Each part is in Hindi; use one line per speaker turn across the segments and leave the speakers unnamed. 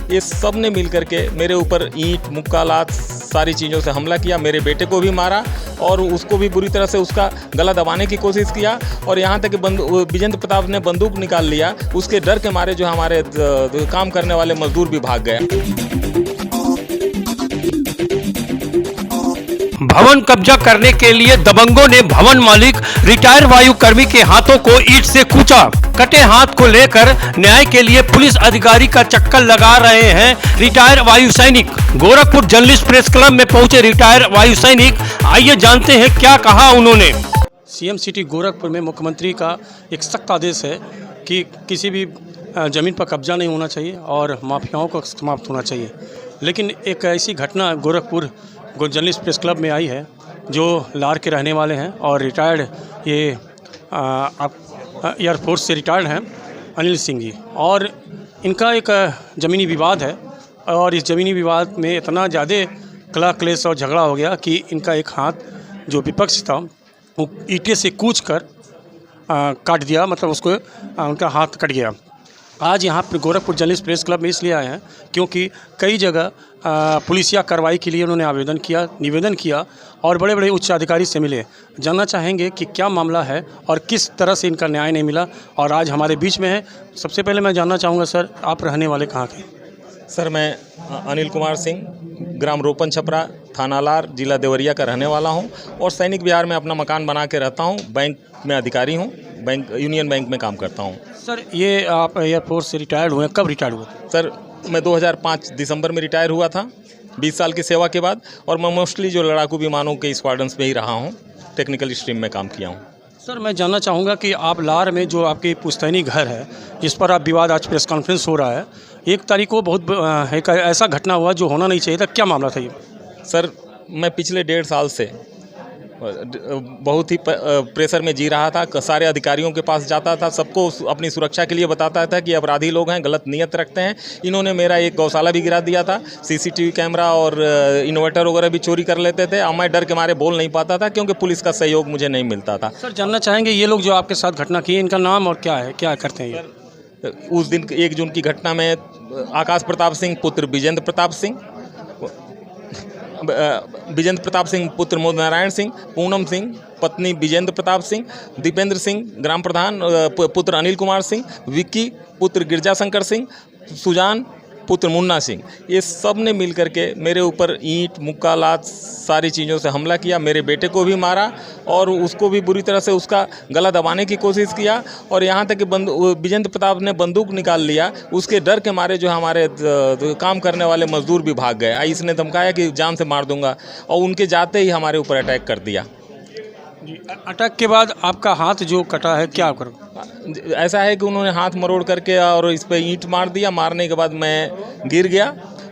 ये सब ने मिल करके मेरे ऊपर ईंट मुक्का लात सारी चीज़ों से हमला किया। मेरे बेटे को भी मारा और उसको भी बुरी तरह से उसका गला दबाने की कोशिश किया। और यहाँ तक कि विजेंद्र प्रताप ने बंदूक निकाल लिया। उसके डर के मारे जो हमारे काम करने वाले मजदूर भी भाग गए।
भवन कब्जा करने के लिए दबंगों ने भवन मालिक रिटायर वायु कर्मी के हाथों को ईंट से कूचा। कटे हाथ को लेकर न्याय के लिए पुलिस अधिकारी का चक्कर लगा रहे हैं रिटायर वायु सैनिक। गोरखपुर जर्नलिस्ट प्रेस क्लब में पहुंचे रिटायर वायु सैनिक, आइए जानते हैं क्या कहा उन्होंने।
सीएम सिटी गोरखपुर में मुख्यमंत्री का एक सख्त आदेश है कि किसी भी ज़मीन पर कब्जा नहीं होना चाहिए और माफियाओं को समाप्त होना चाहिए। लेकिन एक ऐसी घटना गोरखपुर जर्नलिस्ट प्रेस क्लब में आई है जो लार के रहने वाले हैं और रिटायर्ड ये एयरफोर्स से रिटायर्ड हैं अनिल सिंह जी, और इनका एक ज़मीनी विवाद है। और इस ज़मीनी विवाद में इतना ज़्यादा कला क्लेश और झगड़ा हो गया कि इनका एक हाथ जो विपक्ष था वो ईंटे से कूच कर काट दिया, मतलब उसको उनका हाथ कट गया। आज यहाँ पर गोरखपुर जर्नलिस्ट प्रेस क्लब में इसलिए आए हैं क्योंकि कई जगह पुलिसिया कार्रवाई के लिए उन्होंने निवेदन किया और बड़े बड़े उच्च अधिकारी से मिले। जानना चाहेंगे कि क्या मामला है और किस तरह से इनका न्याय नहीं मिला, और आज हमारे बीच में है। सबसे पहले मैं जानना चाहूँगा सर, आप रहने वाले कहाँ के?
सर, मैं अनिल कुमार सिंह, ग्राम रोपन छपरा, थाना लार, जिला देवरिया का रहने वाला हूं और सैनिक विहार में अपना मकान बना के रहता हूं। बैंक में अधिकारी हूं, यूनियन बैंक में काम करता हूं।
सर, ये आप एयरफोर्स से रिटायर्ड हुए, कब रिटायर्ड हुए?
सर, मैं 2005 दिसंबर में रिटायर हुआ था 20 साल की सेवा के बाद, और मैं मोस्टली जो लड़ाकू विमानों के स्क्वाड्रंस में ही रहा हूँ, टेक्निकल स्ट्रीम में काम किया हूँ।
सर, मैं जानना चाहूँगा कि आप लार में जो आपके पुश्तैनी घर है जिस पर आप विवाद, आज प्रेस कॉन्फ्रेंस हो रहा है, 1 तारीख को बहुत एक ऐसा घटना हुआ जो होना नहीं चाहिए था, क्या मामला था ये?
सर, मैं पिछले 1.5 साल से बहुत ही प्रेशर में जी रहा था। सारे अधिकारियों के पास जाता था, सबको अपनी सुरक्षा के लिए बताता था कि अपराधी लोग हैं, गलत नियत रखते हैं। इन्होंने मेरा एक गौशाला भी गिरा दिया था, सीसीटीवी कैमरा और इन्वर्टर वगैरह भी चोरी कर लेते थे। मैं डर के मारे बोल नहीं पाता था क्योंकि पुलिस का सहयोग मुझे नहीं मिलता था।
सर, जानना चाहेंगे ये लोग जो आपके साथ घटना की, इनका नाम और क्या है, क्या करते हैं ये?
उस दिन 1 जून की घटना में आकाश प्रताप सिंह पुत्र विजेंद्र प्रताप सिंह, विजेंद्र प्रताप सिंह पुत्र मोद नारायण सिंह, पूनम सिंह पत्नी विजेंद्र प्रताप सिंह, दीपेंद्र सिंह ग्राम प्रधान पुत्र अनिल कुमार सिंह, विक्की पुत्र गिरजा शंकर सिंह, सुजान पुत्र मुन्ना सिंह, ये सब ने मिल करके मेरे ऊपर ईंट मुक्का लात सारी चीज़ों से हमला किया। मेरे बेटे को भी मारा और उसको भी बुरी तरह से उसका गला दबाने की कोशिश किया। और यहाँ तक कि विजेंद्र प्रताप ने बंदूक निकाल लिया। उसके डर के मारे जो हमारे काम करने वाले मजदूर भी भाग गए। इसने धमकाया कि जान से मार दूंगा, और उनके जाते ही हमारे ऊपर अटैक कर दिया।
अटैक के बाद आपका हाथ जो कटा है, क्या करो?
ऐसा है कि उन्होंने हाथ मरोड़ करके और इस पे ईंट मार दिया। मारने के बाद मैं गिर गया,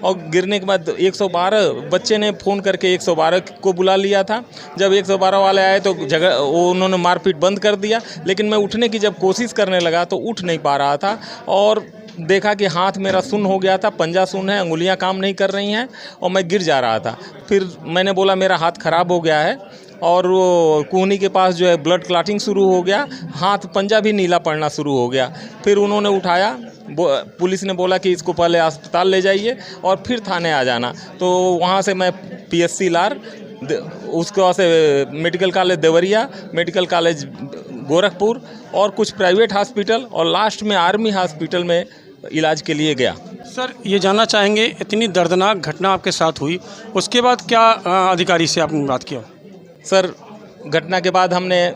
और गिरने के बाद 112 बच्चे ने फ़ोन करके 112 को बुला लिया था। जब 112 वाले आए तो उन्होंने मारपीट बंद कर दिया। लेकिन मैं उठने की जब कोशिश करने लगा तो उठ नहीं पा रहा था, और देखा कि हाथ मेरा सुन्न हो गया था, पंजा सुन्न है, अंगुलियां काम नहीं कर रही हैं, और मैं गिर जा रहा था। फिर मैंने बोला मेरा हाथ ख़राब हो गया है, और वो कूहनी के पास जो है ब्लड क्लॉटिंग शुरू हो गया, हाथ पंजा भी नीला पड़ना शुरू हो गया। फिर उन्होंने उठाया, पुलिस ने बोला कि इसको पहले अस्पताल ले जाइए और फिर थाने आ जाना। तो वहाँ से मैं PSC लार, उसके बाद से medical college Deoria, medical college Gorakhpur और कुछ प्राइवेट हॉस्पिटल, और लास्ट में आर्मी हॉस्पिटल में इलाज के लिए गया।
सर, ये जानना चाहेंगे, इतनी दर्दनाक घटना आपके साथ हुई, उसके बाद क्या अधिकारी से आपने बात किया?
सर, घटना के बाद हमने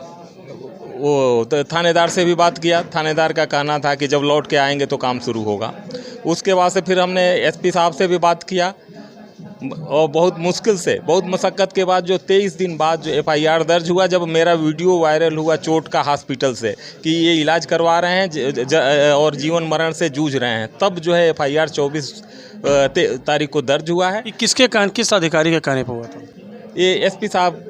वो थानेदार से भी बात किया। थानेदार का कहना था कि जब लौट के आएंगे तो काम शुरू होगा। उसके बाद से फिर हमने SP साहब से भी बात किया, और बहुत मुश्किल से, बहुत मशक्क़त के बाद जो 23 दिन बाद जो FIR दर्ज हुआ, जब मेरा वीडियो वायरल हुआ चोट का हॉस्पिटल से कि ये इलाज करवा रहे हैं और जीवन मरण से जूझ रहे हैं, तब जो है FIR 24 तारीख को दर्ज हुआ है।
किस अधिकारी के कहने पर हुआ था?
ये SP साहब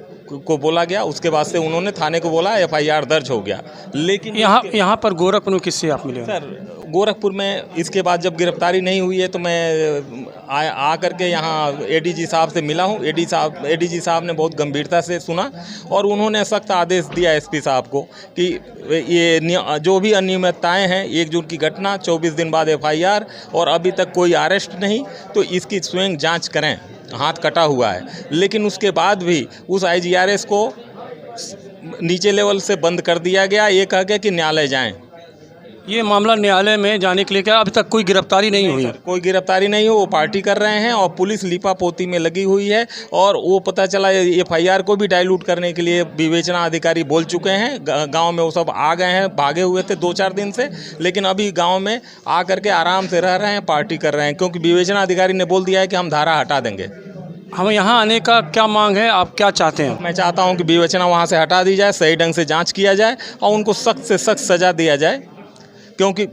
को बोला गया, उसके बाद से उन्होंने थाने को बोला, FIR दर्ज हो गया। लेकिन
यहाँ पर गोरखपुर में किससे आप मिले?
सर, गोरखपुर में इसके बाद जब गिरफ्तारी नहीं हुई है तो मैं आ करके यहाँ एडीजी साहब से मिला हूँ। एडीजी साहब ने बहुत गंभीरता से सुना और उन्होंने सख्त आदेश दिया एसपी साहब को कि ये जो भी अनियमितताएं हैं, 1 जून की घटना, 24 दिन बाद एफआईआर और अभी तक कोई अरेस्ट नहीं, तो इसकी स्वयं जांच करें। हाथ कटा हुआ है, लेकिन उसके बाद भी उस आईजीआरएस को नीचे लेवल से बंद कर दिया गया, ये कह के कि न्यायालय जाएं।
ये मामला न्यायालय में जाने के लिए क्या अभी तक कोई गिरफ्तारी नहीं हुई?
कोई गिरफ्तारी नहीं हो, वो पार्टी कर रहे हैं और पुलिस लीपापोती में लगी हुई है। और वो पता चला एफआईआर को भी डाइल्यूट करने के लिए विवेचना अधिकारी बोल चुके हैं। गांव में वो सब आ गए हैं, भागे हुए थे 2-4 दिन से, लेकिन अभी गांव में आ करके आराम से रह रहे हैं, पार्टी कर रहे हैं, क्योंकि विवेचना अधिकारी ने बोल दिया है कि हम धारा हटा देंगे।
हमें यहाँ आने का क्या मांग है, आप क्या चाहते हैं?
मैं चाहता हूँ कि विवेचना वहाँ से हटा दी जाए, सही ढंग से जाँच किया जाए और उनको सख्त से सख्त सज़ा दिया जाए, क्योंकि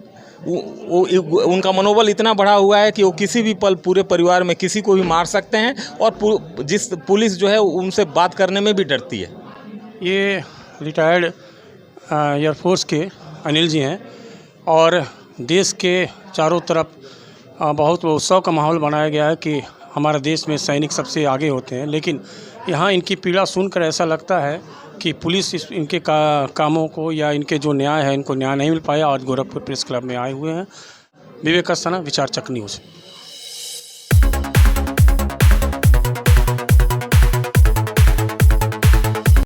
उनका मनोबल इतना बढ़ा हुआ है कि वो किसी भी पल पूरे परिवार में किसी को भी मार सकते हैं और जिस पुलिस जो है उनसे बात करने में भी डरती है।
ये रिटायर्ड एयरफोर्स के अनिल जी हैं और देश के चारों तरफ बहुत उत्सव का माहौल बनाया गया है कि हमारे देश में सैनिक सबसे आगे होते हैं, लेकिन यहाँ इनकी पीड़ा सुनकर ऐसा लगता है कि पुलिस इनके कामों को या इनके जो न्याय है, इनको न्याय नहीं मिल पाया और गोरखपुर प्रेस क्लब में आए हुए हैं। विवेक अस्थाना, विचार चक न्यूज़।